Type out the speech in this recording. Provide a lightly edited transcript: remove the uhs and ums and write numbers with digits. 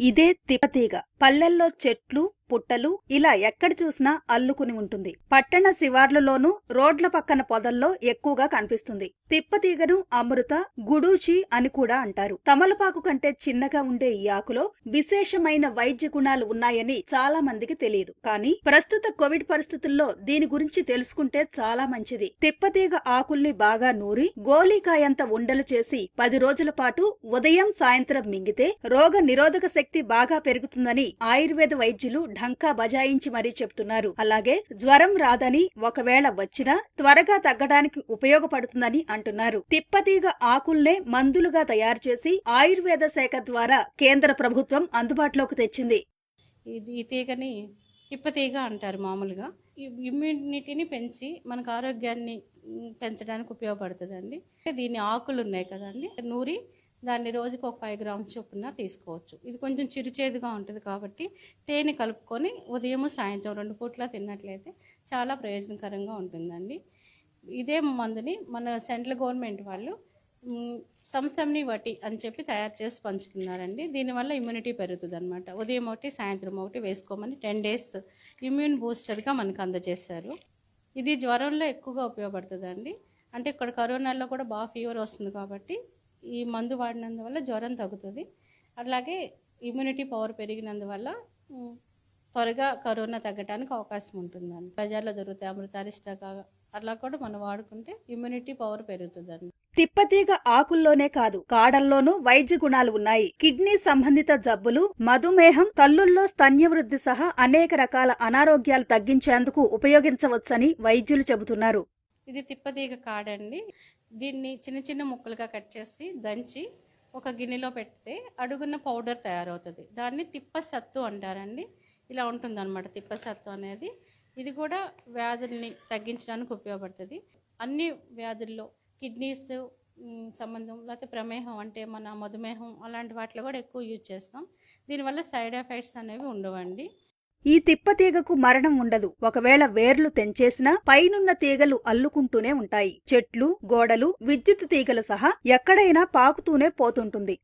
ఇదే తిప్పతీగ. పల్లెల్లో చెట్లు, పుట్టలు ఇలా ఎక్కడ చూసినా అల్లుకుని ఉంటుంది. పట్టణ శివార్లలోనూ రోడ్ల పక్కన పొదల్లో ఎక్కువగా కనిపిస్తుంది. తిప్పతీగను అమృత, గుడూచి అని కూడా అంటారు. తమలపాకు కంటే చిన్నగా ఉండే ఈ ఆకులో విశేషమైన వైద్య గుణాలు ఉన్నాయని చాలా మందికి తెలియదు. కానీ ప్రస్తుత కోవిడ్ పరిస్థితుల్లో దీని గురించి తెలుసుకుంటే చాలా మంచిది. తిప్పతీగ ఆకుల్ని బాగా నూరి గోలీకాయంత ఉండలు చేసి 10 రోజుల పాటు ఉదయం సాయంత్రం మింగితే రోగ నిరోధక శక్తి బాగా పెరుగుతుందని ఆయుర్వేద వైద్యులు ఢంకా బజాయించి మరీ చెప్తున్నారు. అలాగే జ్వరం రాదని, ఒకవేళ వచ్చినా త్వరగా తగ్గడానికి ఉపయోగపడుతుందని అంటున్నారు. తిప్పతీగ ఆకుల్నే మందులుగా తయారు చేసి ఆయుర్వేద శాఖ ద్వారా కేంద్ర ప్రభుత్వం అందుబాటులోకి తెచ్చింది. ఈ తీగని తిప్పతీగ అంటారు మామూలుగా. ఇమ్యూనిటీని పెంచి మనకు ఆరోగ్యాన్ని పెంచడానికి ఉపయోగపడుతుందండి. దీని ఆకులు ఉన్నాయి కదండి, నూరి దాన్ని రోజుకి ఒక 5 గ్రామ్స్ చొప్పున తీసుకోవచ్చు. ఇది కొంచెం చిరుచేదుగా ఉంటుంది కాబట్టి తేనె కలుపుకొని ఉదయం సాయంత్రం 2 పూట్ల తిన్నట్లయితే చాలా ప్రయోజనకరంగా ఉంటుందండి. ఇదే మందుని మన సెంట్రల్ గవర్నమెంట్ వాళ్ళు సంసమ్ని వటి అని చెప్పి తయారు చేసి పంచుతున్నారండి. దీనివల్ల ఇమ్యూనిటీ పెరుగుతుంది అనమాట. ఉదయం ఒకటి సాయంత్రం ఒకటి వేసుకోమని 10 డేస్ ఇమ్యూన్ బూస్టర్గా మనకు అందజేశారు. ఇది జ్వరంలో ఎక్కువగా ఉపయోగపడుతుందండి. అంటే ఇక్కడ కరోనాలో కూడా బాగా ఫీవర్ వస్తుంది కాబట్టి ఈ మందు వాడినందువల్ల జ్వరం తగ్గుతుంది. అలాగే ఇమ్యూనిటీ పవర్ పెరిగినందువల్ల త్వరగా కరోనా తగ్గడానికి అవకాశం ఉంటుందండి. బజార్లో దొరుకుతాయి అమృతారిష్టగా, అట్లా కూడా మనం వాడుకుంటే ఇమ్యూనిటీ పవర్ పెరుగుతుందండి. తిప్పతీగ ఆకుల్లోనే కాదు, కాడల్లోనూ వైద్య గుణాలు ఉన్నాయి. కిడ్నీ సంబంధిత జబ్బులు, మధుమేహం, తల్లుల్లో స్తన్యవృద్ధి సహా అనేక రకాల అనారోగ్యాలు తగ్గించేందుకు ఉపయోగించవచ్చని వైద్యులు చెబుతున్నారు. ఇది తిప్పతీగ కాడండి. దీన్ని చిన్న చిన్న ముక్కలుగా కట్ చేసి దంచి ఒక గిన్నెలో పెడితే అడుగున్న పౌడర్ తయారవుతుంది. దాన్ని తిప్పసత్తు అంటారండి. ఇలా ఉంటుందన్నమాట తిప్పసత్తు అనేది. ఇది కూడా వ్యాధుల్ని తగ్గించడానికి ఉపయోగపడుతుంది. అన్ని వ్యాధుల్లో కిడ్నీస్ సంబంధం, లేకపోతే ప్రమేహం అంటే మన మధుమేహం అలాంటి వాటిలో కూడా ఎక్కువ యూజ్ చేస్తాం. దీనివల్ల సైడ్ ఎఫెక్ట్స్ అనేవి ఉండవండి. ఈ తిప్పతీగకు మరణం ఉండదు. ఒకవేళ వేర్లు తెంచేసినా పైనున్న తీగలు అల్లుకుంటూనే ఉంటాయి. చెట్లు, గోడలు, విద్యుత్ తీగలు సహా ఎక్కడైనా పాకుతూనే పోతుంటుంది.